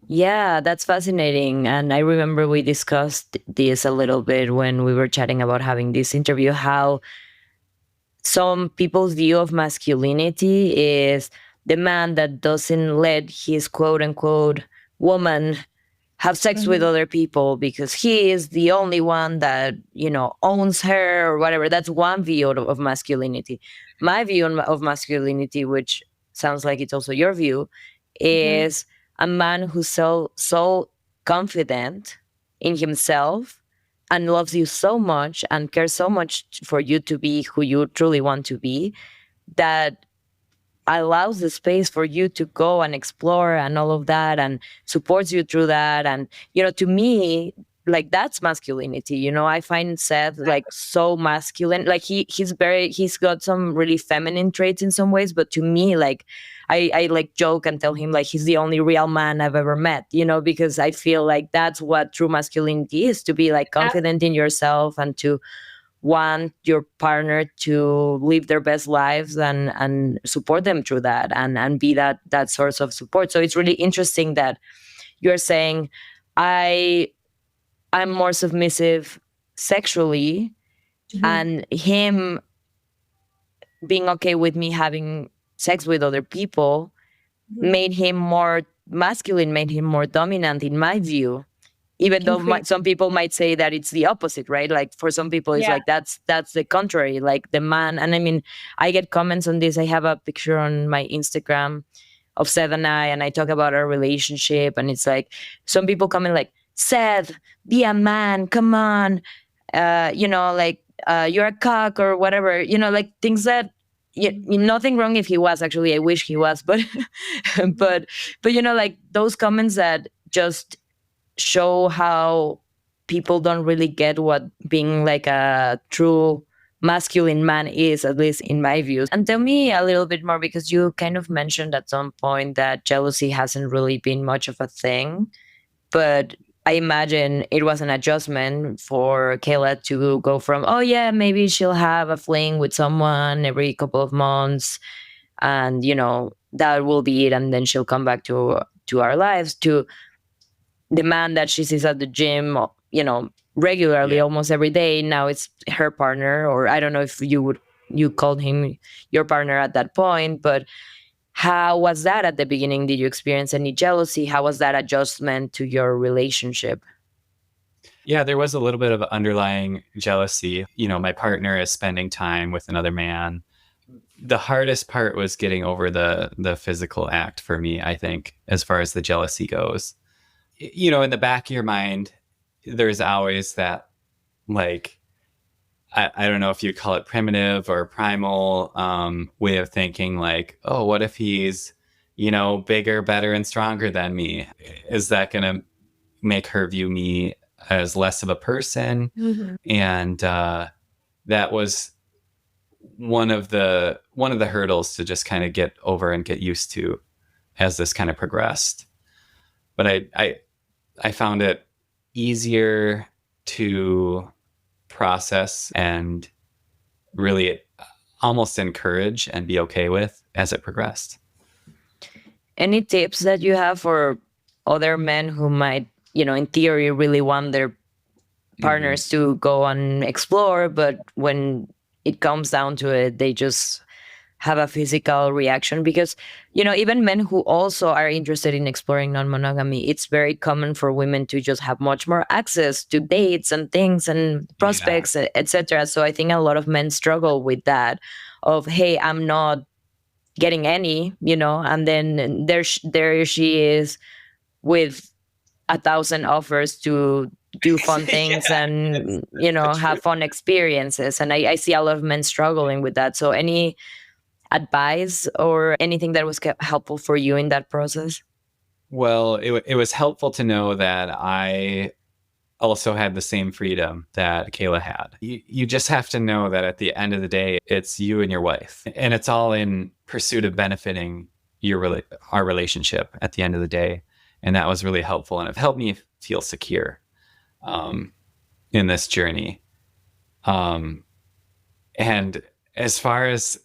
Yeah, that's fascinating. And I remember we discussed this a little bit when we were chatting about having this interview, how some people's view of masculinity is the man that doesn't let his quote unquote woman have sex with other people because he is the only one that, owns her or whatever. That's one view of masculinity. My view of masculinity, which sounds like it's also your view, is a man who's so confident in himself and loves you so much and cares so much for you to be who you truly want to be, that allows the space for you to go and explore and all of that and supports you through that. And, to me, like that's masculinity. I find Seth like so masculine. Like he's got some really feminine traits in some ways, but to me, like I like joke and tell him like he's the only real man I've ever met, because I feel like that's what true masculinity is, to be like confident in yourself and to want your partner to live their best lives and support them through that and be that source of support. So it's really interesting that you're saying I'm more submissive sexually, and him being okay with me having sex with other people made him more masculine, made him more dominant in my view. Even though some people might say that it's the opposite, right? Like for some people, it's like that's the contrary, like the man. And I mean, I get comments on this. I have a picture on my Instagram of Seth and I talk about our relationship, and it's like some people come in like, Seth, be a man, come on, you're a cock or whatever, like things that nothing wrong if he was, actually I wish he was, but but like those comments that just show how people don't really get what being like a true masculine man is, at least in my views. And tell me a little bit more, because you kind of mentioned at some point that jealousy hasn't really been much of a thing, but I imagine it was an adjustment for Kayla to go from, oh yeah, maybe she'll have a fling with someone every couple of months, and that will be it, and then she'll come back to our lives, to the man that she sees at the gym, regularly, almost every day. Now it's her partner, or I don't know if you called him your partner at that point, but how was that at the beginning? Did you experience any jealousy? How was that adjustment to your relationship? Yeah, there was a little bit of underlying jealousy. My partner is spending time with another man. The hardest part was getting over the physical act for me, I think, as far as the jealousy goes. In the back of your mind, there's always that, like, I don't know if you call it primitive or primal way of thinking, like, oh, what if he's, bigger, better, and stronger than me? Is that going to make her view me as less of a person? Mm-hmm. And that was one of the hurdles to just kind of get over and get used to as this kind of progressed. But I found it easier to process and really almost encourage and be okay with as it progressed. Any tips that you have for other men who might, in theory, really want their partners to go and explore, but when it comes down to it, they just have a physical reaction? Because even men who also are interested in exploring non-monogamy, it's very common for women to just have much more access to dates and things and prospects, etc. So I think a lot of men struggle with that, of, hey, I'm not getting any, and then there she is with 1,000 offers to do fun things and have fun experiences. And I see a lot of men struggling with that. So any advice or anything that was helpful for you in that process? Well, it was helpful to know that I also had the same freedom that Kayla had. You just have to know that at the end of the day, it's you and your wife, and it's all in pursuit of benefiting our relationship at the end of the day. And that was really helpful, and it helped me feel secure in this journey. And as far as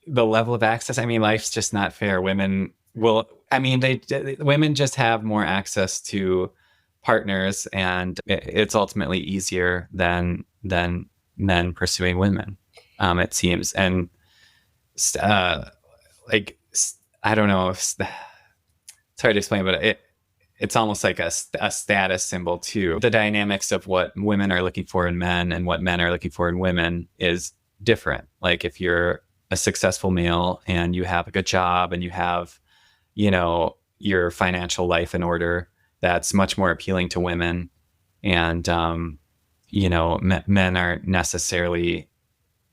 the level of access, I mean, life's just not fair. Women just have more access to partners, and it's ultimately easier than men pursuing women, it seems. And I don't know if it's hard to explain, but it's almost like a status symbol too. The dynamics of what women are looking for in men and what men are looking for in women is different. Like if you're a successful male and you have a good job and you have, your financial life in order, that's much more appealing to women. And, men aren't necessarily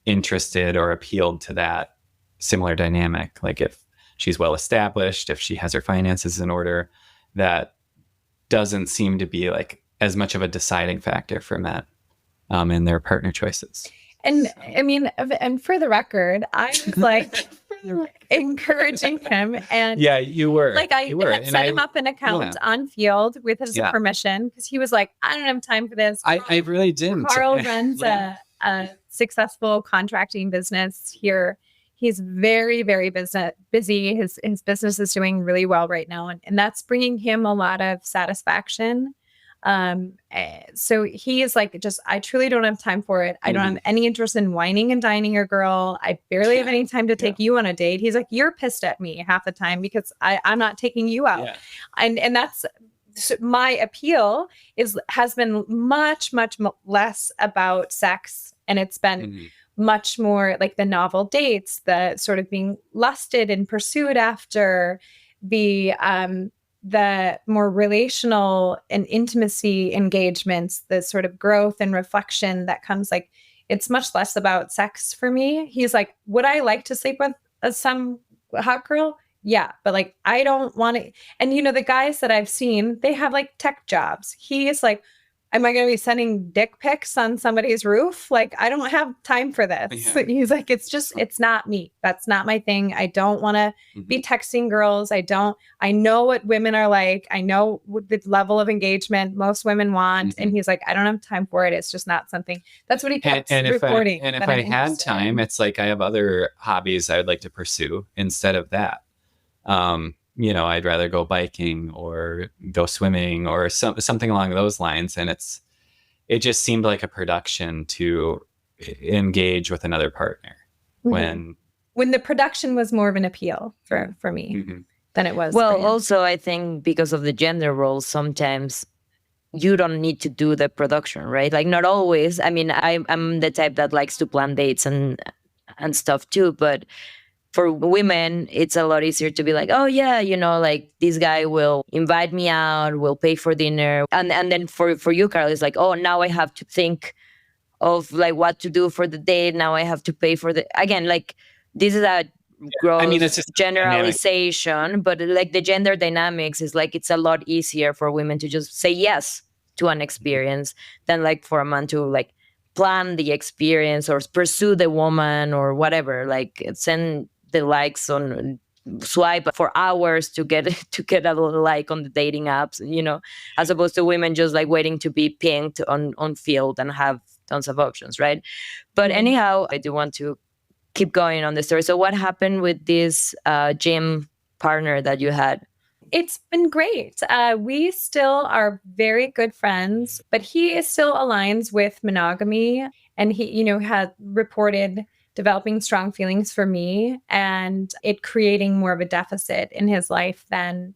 interested or appealed to that similar dynamic. Like if she's well established, if she has her finances in order, that doesn't seem to be like as much of a deciding factor for men in their partner choices. And I mean, and for the record, I was like encouraging him, and yeah, you were. Like I had set him up an account on Field with his permission, because he was like, I don't have time for this. I really didn't. Carl runs a successful contracting business here. He's very, very busy. His business is doing really well right now, and that's bringing him a lot of satisfaction. So he is like, I truly don't have time for it. I don't have any interest in whining and dining your girl. I barely have any time to take you on a date. He's like, you're pissed at me half the time because I'm not taking you out. Yeah. And that's my appeal has been much, much less about sex. And it's been much more like the novel dates, the sort of being lusted and pursued after, the more relational and intimacy engagements, the sort of growth and reflection that comes, like, it's much less about sex for me. He's like, would I like to sleep with some hot girl? Yeah, but like, I don't want to. And the guys that I've seen, they have like tech jobs. He is like, am I going to be sending dick pics on somebody's roof? Like, I don't have time for this. Yeah. He's like, it's not me. That's not my thing. I don't want to be texting girls. I know what women are like. I know what the level of engagement most women want. And he's like, I don't have time for it. It's just not something. That's what he kept reporting. If I had time, it's like I have other hobbies I would like to pursue instead of that. I'd rather go biking or go swimming or something along those lines. And it just seemed like a production to engage with another partner when the production was more of an appeal for me than it was. Well, also, I think because of the gender roles, sometimes you don't need to do the production, right? Like, not always. I mean, I'm the type that likes to plan dates and stuff too, but for women, it's a lot easier to be like, oh yeah, like this guy will invite me out, will pay for dinner. And then for you, Carl, it's like, oh, now I have to think of like what to do for the date. Now I have to pay for again, like this is a gross it's just generalization, but like the gender dynamics is like, it's a lot easier for women to just say yes to an experience than like for a man to like plan the experience or pursue the woman or whatever, like send the likes on swipe for hours to get a like on the dating apps, as opposed to women just like waiting to be pinged on field and have tons of options, right? But anyhow, I do want to keep going on the story. So what happened with this gym partner that you had? It's been great. We still are very good friends, but he still aligns with monogamy, and he, had reported developing strong feelings for me and it creating more of a deficit in his life than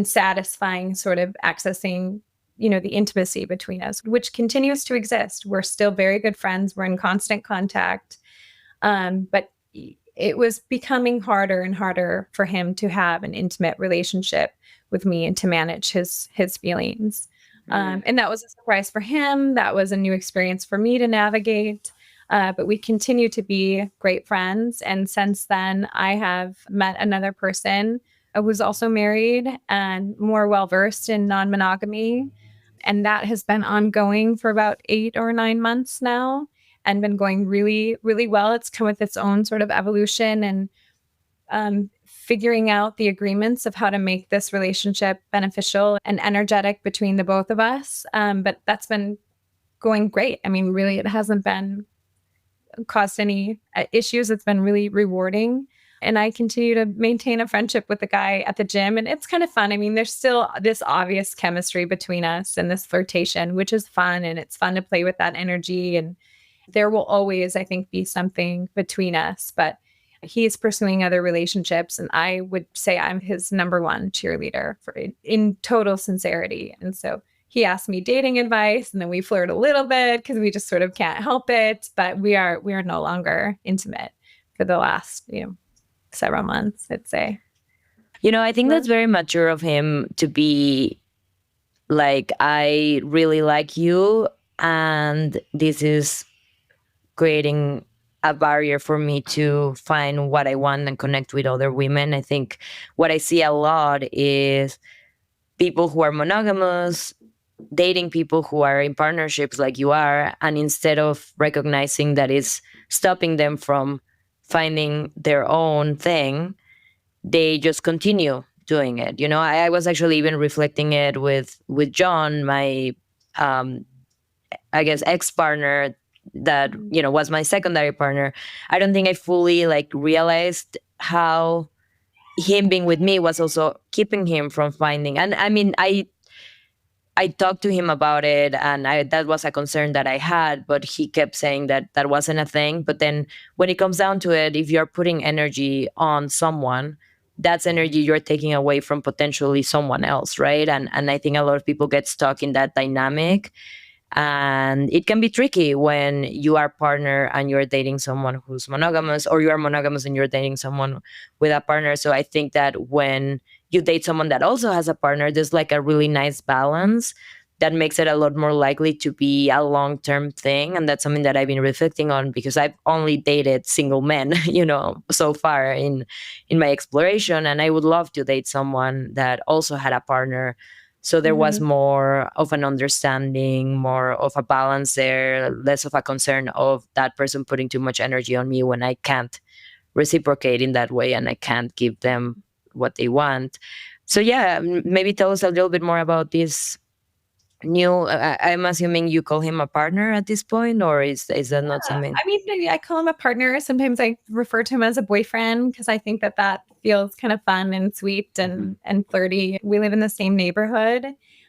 satisfying, sort of accessing, the intimacy between us, which continues to exist. We're still very good friends. We're in constant contact. But it was becoming harder and harder for him to have an intimate relationship with me and to manage his feelings. And that was a surprise for him. That was a new experience for me to navigate. But we continue to be great friends. And since then, I have met another person who's also married and more well-versed in non-monogamy. And that has been ongoing for about 8 or 9 months now and been going really, really well. It's come with its own sort of evolution and figuring out the agreements of how to make this relationship beneficial and energetic between the both of us. But that's been going great. I mean, really, it hasn't been caused any issues. It's been really rewarding. And I continue to maintain a friendship with the guy at the gym. And it's kind of fun. I mean, there's still this obvious chemistry between us and this flirtation, which is fun. And it's fun to play with that energy. And there will always, I think, be something between us. But he's pursuing other relationships. And I would say I'm his number one cheerleader in total sincerity. And so he asked me dating advice, and then we flirt a little bit because we just sort of can't help it. But we are no longer intimate for the last, several months, I'd say. I think that's very mature of him to be like, I really like you, and this is creating a barrier for me to find what I want and connect with other women. I think what I see a lot is people who are monogamous dating people who are in partnerships like you are, and instead of recognizing that it's stopping them from finding their own thing, they just continue doing it. I was actually even reflecting it with John, my I guess ex-partner that was my secondary partner. I don't think I fully realized how him being with me was also keeping him from finding. And I mean, I talked to him about it, and that was a concern that I had, but he kept saying that wasn't a thing. But then when it comes down to it, if you're putting energy on someone, that's energy you're taking away from potentially someone else, right? And I think a lot of people get stuck in that dynamic. And it can be tricky when you are partner and you're dating someone who's monogamous, or you are monogamous and you're dating someone with a partner. So I think that when you date someone that also has a partner, there's like a really nice balance that makes it a lot more likely to be a long-term thing. And that's something that I've been reflecting on, because I've only dated single men, so far in my exploration. And I would love to date someone that also had a partner, so there was more of an understanding, more of a balance there, less of a concern of that person putting too much energy on me when I can't reciprocate in that way and I can't give them what they want. So yeah, maybe tell us a little bit more about this new. I'm assuming you call him a partner at this point, or is that not something? I mean, I call him a partner. Sometimes I refer to him as a boyfriend because I think that feels kind of fun and sweet and flirty. We live in the same neighborhood.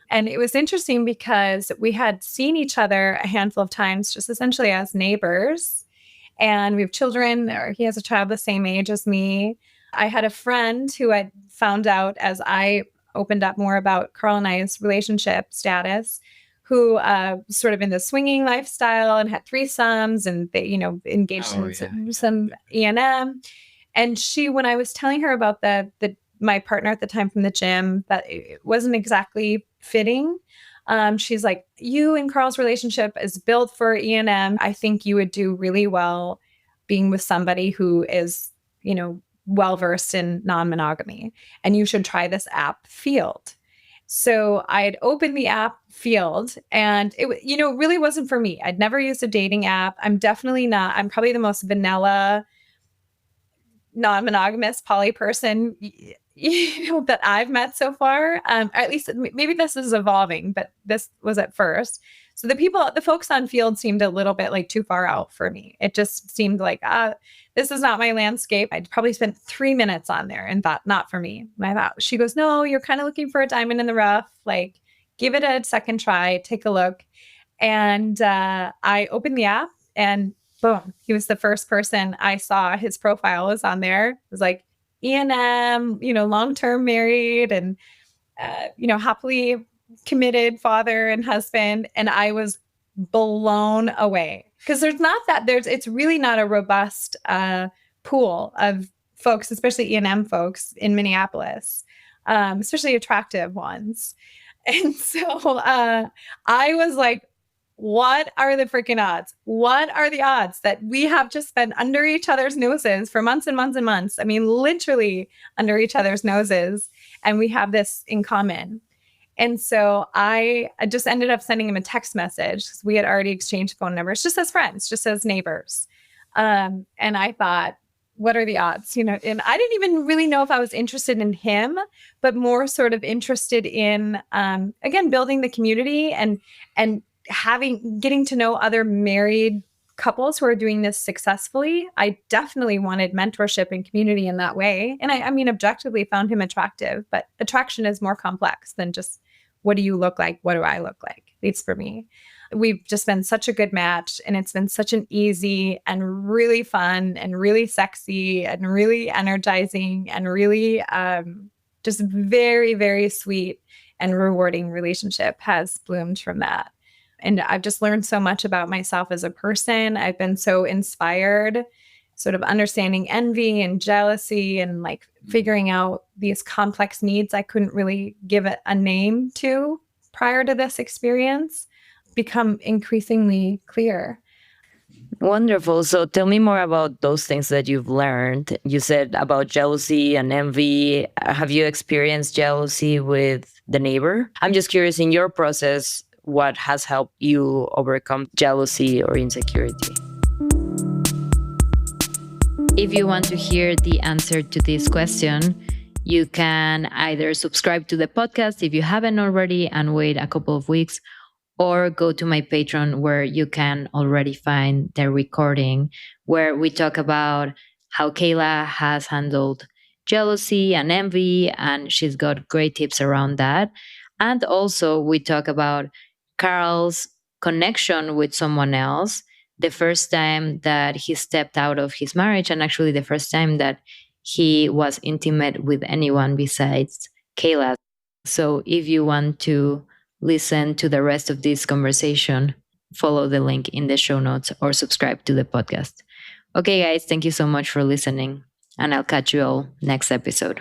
And it was interesting because we had seen each other a handful of times, just essentially as neighbors. And we have children, or he has a child the same age as me. I had a friend who I found out as I opened up more about Carl and I's relationship status, who sort of in the swinging lifestyle and had threesomes, and they, engaged in some E&M. And she, when I was telling her about my partner at the time from the gym, that it wasn't exactly fitting. She's like, you and Carl's relationship is built for E&M. I think you would do really well being with somebody who is, well-versed in non-monogamy, and you should try this app Field. So I had opened the app Field, and it really wasn't for me. I'd never used a dating app. I'm probably the most vanilla non-monogamous poly person that I've met so far. Or at least maybe this is evolving, but this was at first. So the folks on Field seemed a little bit like too far out for me. It just seemed like, this is not my landscape. I'd probably spent 3 minutes on there and thought, not for me. And I thought, she goes, no, you're kind of looking for a diamond in the rough. Like, give it a second try, take a look. And I opened the app, and boom, he was the first person I saw. His profile was on there. It was like E&M, long-term married and, happily committed father and husband. And I was blown away, because it's really not a robust pool of folks, especially E&M folks in Minneapolis, especially attractive ones. And so I was like, what are the freaking odds? What are the odds that we have just been under each other's noses for months and months and months? I mean, literally under each other's noses. And we have this in common. And so I just ended up sending him a text message, because we had already exchanged phone numbers, just as friends, just as neighbors. And I thought, what are the odds? And I didn't even really know if I was interested in him, but more sort of interested in, again, building the community and getting to know other married couples who are doing this successfully. I definitely wanted mentorship and community in that way. And I mean, objectively found him attractive, but attraction is more complex than just, what do you look like? What do I look like? At least for me. We've just been such a good match, and it's been such an easy and really fun and really sexy and really energizing and really just very, very sweet and rewarding relationship has bloomed from that. And I've just learned so much about myself as a person. I've been so inspired, sort of understanding envy and jealousy and like figuring out these complex needs I couldn't really give it a name to prior to this experience, become increasingly clear. Wonderful. So tell me more about those things that you've learned. You said about jealousy and envy. Have you experienced jealousy with the neighbor? I'm just curious, in your process, what has helped you overcome jealousy or insecurity? If you want to hear the answer to this question, you can either subscribe to the podcast if you haven't already and wait a couple of weeks, or go to my Patreon, where you can already find the recording where we talk about how Kayla has handled jealousy and envy, and she's got great tips around that. And also we talk about Carl's connection with someone else, the first time that he stepped out of his marriage, and actually the first time that he was intimate with anyone besides Kayla. So if you want to listen to the rest of this conversation, follow the link in the show notes or subscribe to the podcast. Okay, guys, thank you so much for listening, and I'll catch you all next episode.